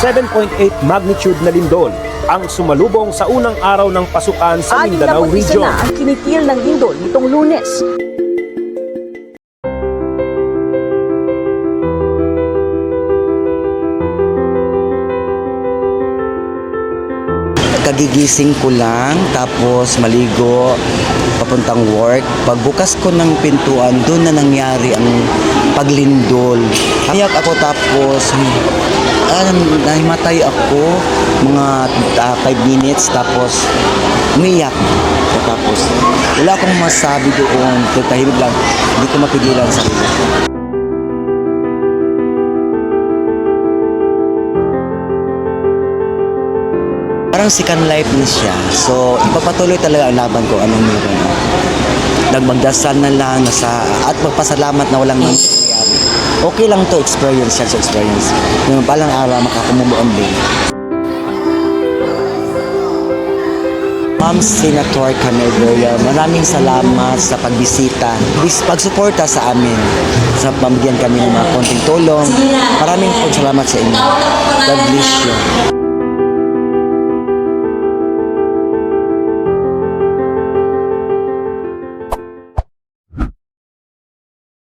7.8 magnitude na lindol ang sumalubong sa unang araw ng pasukan sa Mindanao Region. Na ang kinitil ng lindol nitong Lunes. Kagigising ko lang, tapos maligo, papuntang work. Pagbukas ko ng pintuan, doon na nangyari ang paglindol. Ayak ako tapos nahimatay ako mga 5 minutes tapos umiyak. Tapos wala akong masabi doon, tahimik lang, hindi ko mapigilan sa sarili. Parang second life na siya. So, ipapatuloy talaga ang laban ko anong meron. Nagmagdasal na lang at magpasalamat na walang nangyayari. Okay lang to experience yan, experience. Yung palang araw makakumubuan din. Ma'am Senator Caneveria, maraming salamat sa pagbisita, pagsuporta sa amin, sa pambigyan kami ng mga konting tulong. Maraming salamat sa inyo. God bless you.